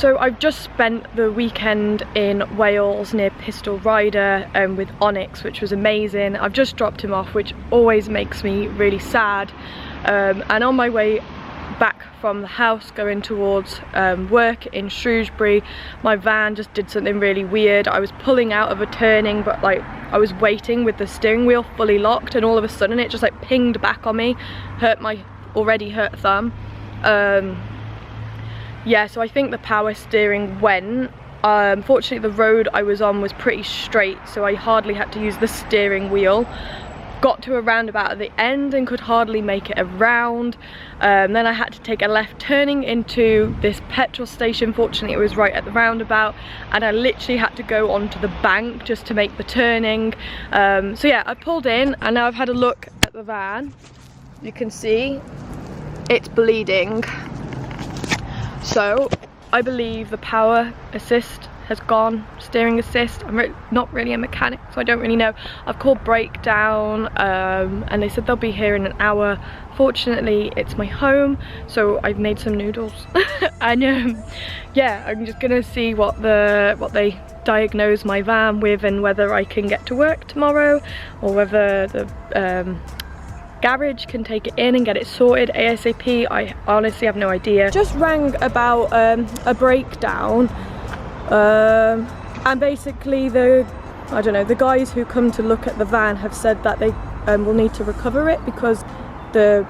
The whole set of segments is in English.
So I've just spent the weekend in Wales near Pistol Rider with Onyx, which was amazing. I've just dropped him off, which always makes me really sad. And on my way back from the house going towards work in Shrewsbury, my van just did something really weird. I was pulling out of a turning, but like I was waiting with the steering wheel fully locked, and all of a sudden it just like pinged back on me, hurt my already hurt thumb. Yeah, so I think the power steering went. Fortunately the road I was on was pretty straight, so I hardly had to use the steering wheel. Got to a roundabout at the end and could hardly make it around. Then I had to take a left turning into this petrol station. Fortunately it was right at the roundabout, and I literally had to go onto the bank just to make the turning. So yeah, I pulled in and now I've had a look at the van. You can see it's bleeding. So I believe the power assist has gone, steering assist. I'm not really a mechanic, so I don't really know. I've called breakdown and they said they'll be here in an hour. Fortunately it's my home, so I've made some noodles. And yeah, I'm just gonna see what they diagnose my van with, and whether I can get to work tomorrow, or whether the garage can take it in and get it sorted ASAP. I honestly have no idea. Just rang about a breakdown, and basically I don't know, the guys who come to look at the van have said that they will need to recover it because the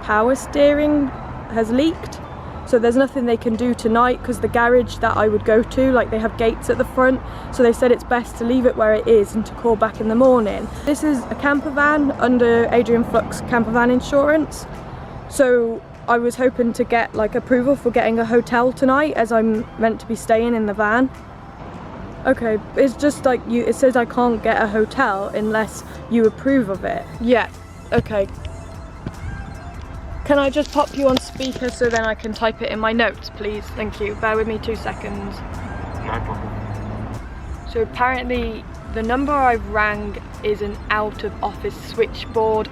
power steering has leaked. So there's nothing they can do tonight, because the garage that I would go to, like, they have gates at the front, so they said it's best to leave it where it is and to call back in the morning. This is a camper van under Adrian Fluck's camper van insurance, so I was hoping to get like approval for getting a hotel tonight, as I'm meant to be staying in the van. Okay, it's just like it says I can't get a hotel unless you approve of it. Yeah, okay. Can I just pop you on speaker so then I can type it in my notes, please? Thank you. Bear with me 2 seconds. No problem. So apparently the number I've rang is an out of office switchboard,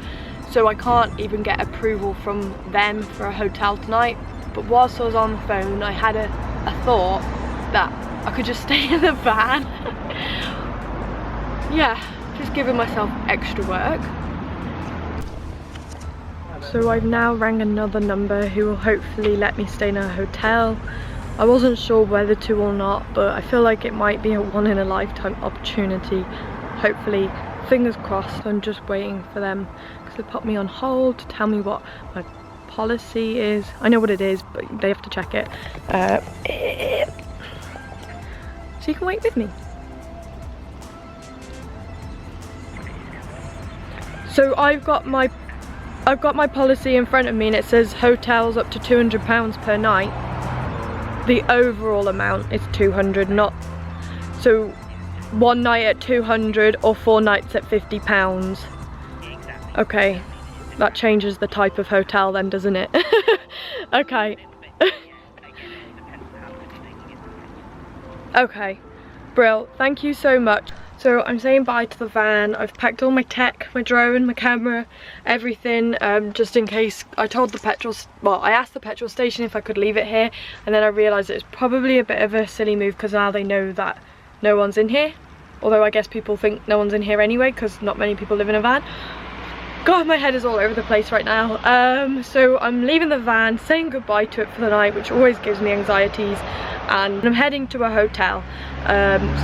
so I can't even get approval from them for a hotel tonight. But whilst I was on the phone, I had a thought that I could just stay in the van. Yeah, just giving myself extra work. So I've now rang another number who will hopefully let me stay in a hotel. I wasn't sure whether to or not, but I feel like it might be a one in a lifetime opportunity. Hopefully, fingers crossed. I'm just waiting for them because they put me on hold to tell me what my policy is. I know what it is, but they have to check it. So you can wait with me. So I've got my policy in front of me, and it says hotels up to £200 per night. The overall amount is 200, not so one night at 200 or 4 nights at £50. Okay, that changes the type of hotel then, doesn't it? Okay. Okay, Brill, thank you so much. So I'm saying bye to the van. I've packed all my tech, my drone, my camera, everything, just in case. I told I asked the petrol station if I could leave it here, and then I realised it's probably a bit of a silly move because now they know that no one's in here. Although I guess people think no one's in here anyway because not many people live in a van. God, my head is all over the place right now. So I'm leaving the van, saying goodbye to it for the night, which always gives me anxieties, and I'm heading to a hotel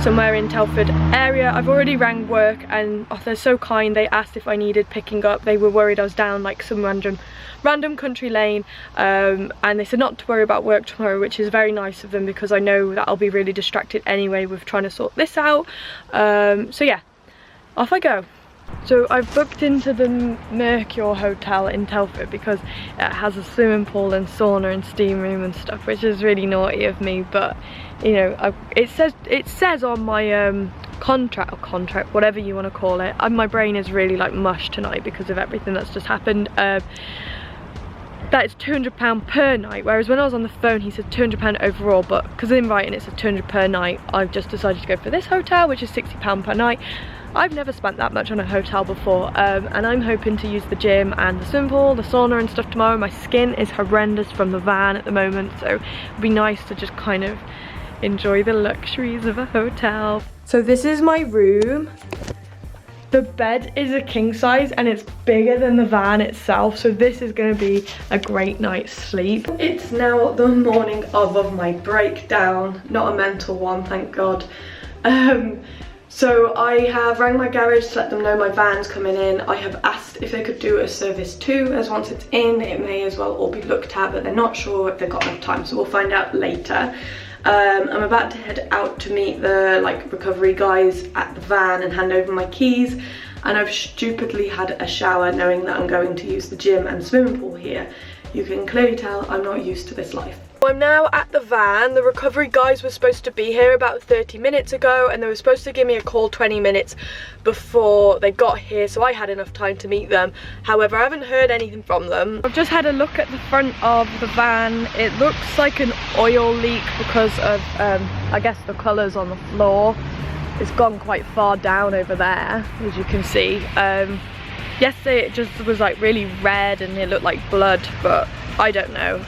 somewhere in Telford area. I've already rang work, and they're so kind. They asked if I needed picking up. They were worried I was down like some random country lane, and they said not to worry about work tomorrow, which is very nice of them because I know that I'll be really distracted anyway with trying to sort this out. So yeah, off I go. So I've booked into the Mercure Hotel in Telford because it has a swimming pool and sauna and steam room and stuff, which is really naughty of me, but you know, it says on my contract, whatever you want to call it. My brain is really like mush tonight because of everything that's just happened. That it's £200 per night, whereas when I was on the phone he said £200 overall, but because in writing it says £200 per night, I've just decided to go for this hotel, which is £60 per night. I've never spent that much on a hotel before, and I'm hoping to use the gym and the swimming pool, the sauna and stuff tomorrow. My skin is horrendous from the van at the moment, so it'd be nice to just kind of enjoy the luxuries of a hotel. So this is my room. The bed is a king size and it's bigger than the van itself, so this is going to be a great night's sleep. It's now the morning of my breakdown, not a mental one, thank God. So I have rang my garage to let them know my van's coming in. I have asked if they could do a service too, as once it's in, it may as well all be looked at, but they're not sure if they've got enough time, so we'll find out later. I'm about to head out to meet the recovery guys at the van and hand over my keys, and I've stupidly had a shower knowing that I'm going to use the gym and swimming pool here. You can clearly tell I'm not used to this life. I'm now at the van. The recovery guys were supposed to be here about 30 minutes ago, and they were supposed to give me a call 20 minutes before they got here, so I had enough time to meet them. However, I haven't heard anything from them. I've just had a look at the front of the van. It looks like an oil leak because of I guess the colours on the floor. It's gone quite far down over there, as you can see. Yesterday it just was like really red and it looked like blood, but I don't know.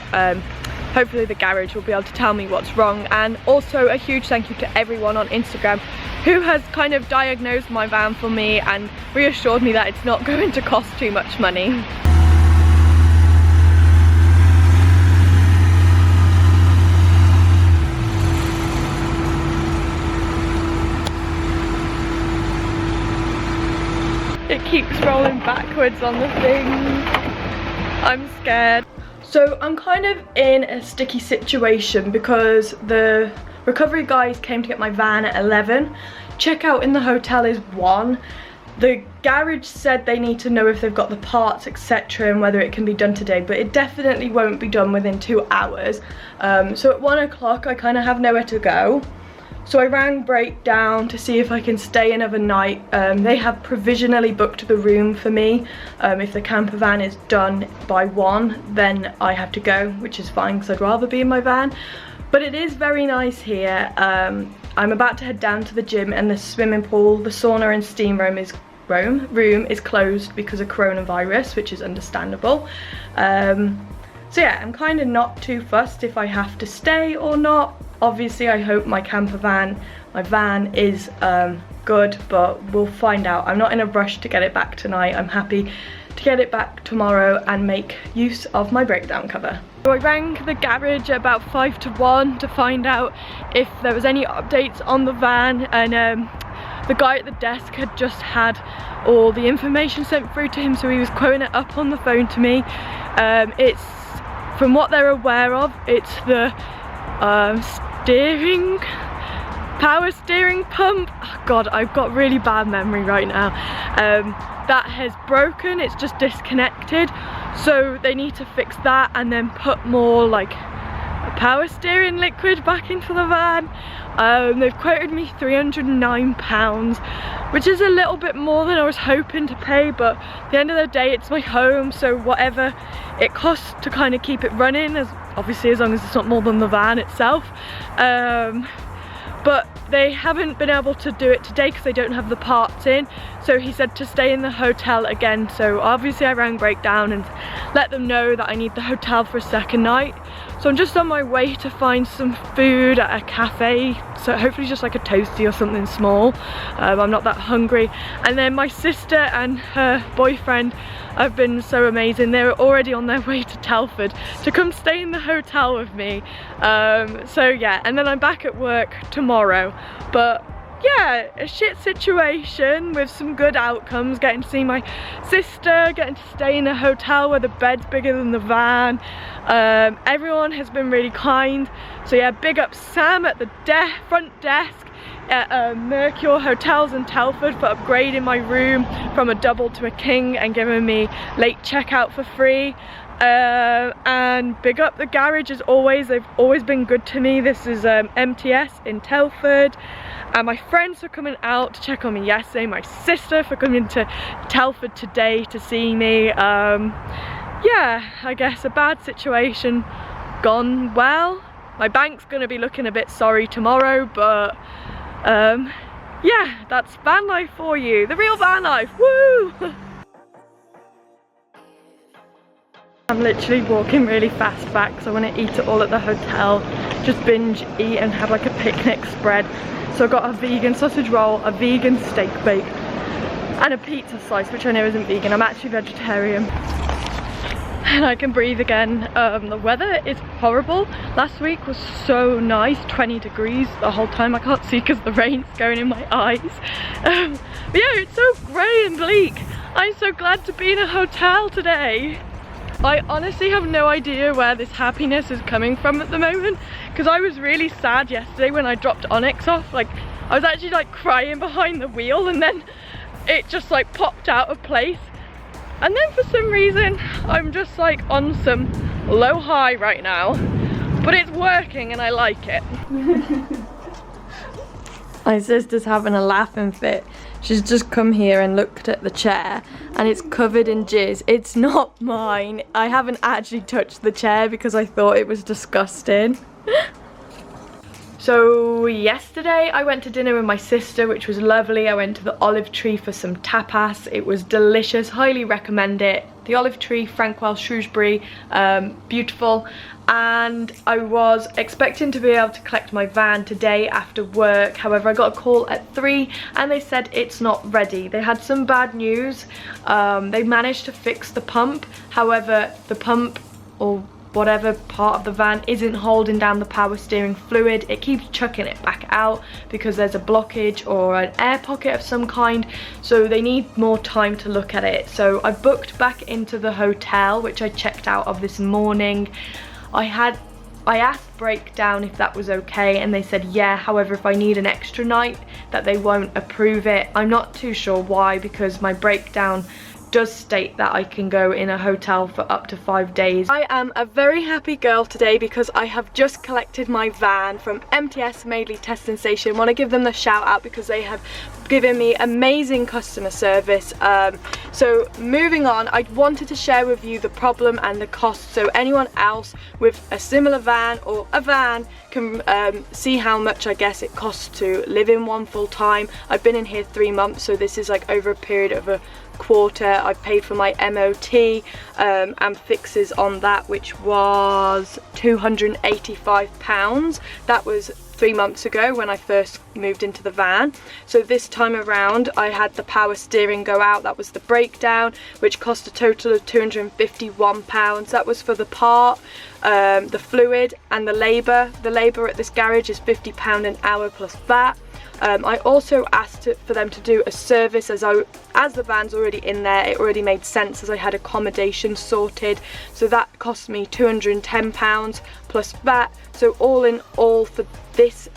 Hopefully the garage will be able to tell me what's wrong. And also a huge thank you to everyone on Instagram who has kind of diagnosed my van for me and reassured me that it's not going to cost too much money. It keeps rolling backwards on the thing. I'm scared. So I'm kind of in a sticky situation because the recovery guys came to get my van at 11. Checkout in the hotel is 1. The garage said they need to know if they've got the parts, etc., and whether it can be done today, but it definitely won't be done within 2 hours. So at 1 o'clock I kind of have nowhere to go. So I rang Breakdown to see if I can stay another night. They have provisionally booked the room for me. If the camper van is done by 1, then I have to go, which is fine because I'd rather be in my van. But it is very nice here. I'm about to head down to the gym, and the swimming pool, the sauna and steam room is closed because of coronavirus, which is understandable. So yeah, I'm kind of not too fussed if I have to stay or not. Obviously I hope my van is good, but we'll find out. I'm not in a rush to get it back tonight. I'm happy to get it back tomorrow and make use of my breakdown cover. So I rang the garage at about 5 to 1 to find out if there was any updates on the van, and the guy at the desk had just had all the information sent through to him, so he was quoting it up on the phone to me. It's, from what they're aware of, it's the power steering pump. Oh God, I've got really bad memory right now. That has broken, it's just disconnected, so they need to fix that and then put more like a power steering liquid back into the van. They've quoted me £309, which is a little bit more than I was hoping to pay, but at the end of the day it's my home, so whatever it costs to kind of keep it running, obviously as long as it's not more than the van itself. But they haven't been able to do it today because they don't have the parts in, so he said to stay in the hotel again. So obviously I rang Breakdown and let them know that I need the hotel for a second night. So I'm just on my way to find some food at a cafe, so hopefully just like a toasty or something small. I'm not that hungry. And then my sister and her boyfriend have been so amazing. They were already on their way to Telford to come stay in the hotel with me. So yeah, and then I'm back at work tomorrow. But yeah, a shit situation with some good outcomes. Getting to see my sister, getting to stay in a hotel where the bed's bigger than the van. Everyone has been really kind. So yeah, big up Sam at the front desk at Mercure Hotels in Telford for upgrading my room from a double to a king and giving me late checkout for free. And big up the garage as always. They've always been good to me. This is MTS in Telford. And my friends for coming out to check on me yesterday. My sister for coming to Telford today to see me. Yeah, I guess a bad situation gone well. My bank's gonna be looking a bit sorry tomorrow, but yeah, that's van life for you. The real van life, woo! I'm literally walking really fast back because I want to eat it all at the hotel. Just binge eat and have like a picnic spread. So I got a vegan sausage roll, a vegan steak bake, and a pizza slice, which I know isn't vegan. I'm actually vegetarian. And I can breathe again. The weather is horrible. Last week was so nice, 20 degrees the whole time. I can't see because the rain's going in my eyes. But yeah, it's so grey and bleak. I'm so glad to be in a hotel today. I honestly have no idea where this happiness is coming from at the moment, because I was really sad yesterday when I dropped Onyx off. Like, I was actually like crying behind the wheel, and then it just like popped out of place. And then for some reason, I'm just like on some low high right now, but it's working and I like it. My sister's having a laughing fit. She's just come here and looked at the chair and it's covered in jizz. It's not mine. I haven't actually touched the chair because I thought it was disgusting. So yesterday I went to dinner with my sister, which was lovely. I went to the Olive Tree for some tapas. It was delicious, highly recommend it. The Olive Tree, Frankwell, Shrewsbury, beautiful. And I was expecting to be able to collect my van today after work. However, I got a call at 3 and they said it's not ready. They had some bad news. They managed to fix the pump. However, the pump, or whatever part of the van, isn't holding down the power steering fluid. It keeps chucking it back out because there's a blockage or an air pocket of some kind, so they need more time to look at it. So I booked back into the hotel, which I checked out of this morning. I asked Breakdown if that was okay and they said yeah. However, if I need an extra night, that they won't approve it. I'm not too sure why, because my Breakdown does state that I can go in a hotel for up to 5 days. I am a very happy girl today because I have just collected my van from MTS Madeley Testing Station. I want to give them the shout out because they have given me amazing customer service. So moving on, I wanted to share with you the problem and the cost, so anyone else with a similar van or a van can see how much I guess it costs to live in one full time. I've been in here 3 months, so this is like over a period of a quarter. I've paid for my MOT and fixes on that, which was £285. That was 3 months ago when I first moved into the van. So this time around I had the power steering go out. That was the breakdown, which cost a total of £251. That was for the part, the fluid and the labour. The labour at this garage is £50 an hour plus VAT. I also asked for them to do a service as the van's already in there. It already made sense as I had accommodation sorted, so that cost me £210 plus VAT. So all in all for this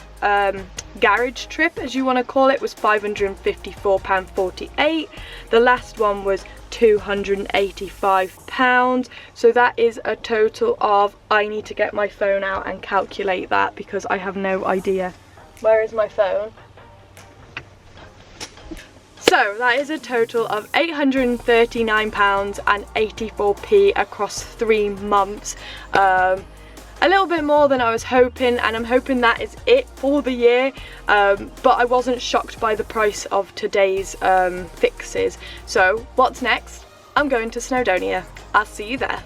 garage trip, as you want to call it, was £554.48. The last one was £285. So that is a total of, I need to get my phone out and calculate that because I have no idea. Where is my phone? So that is a total of £839.84 across 3 months. A little bit more than I was hoping, and I'm hoping that is it for the year, but I wasn't shocked by the price of today's fixes. So what's next? I'm going to Snowdonia. I'll see you there.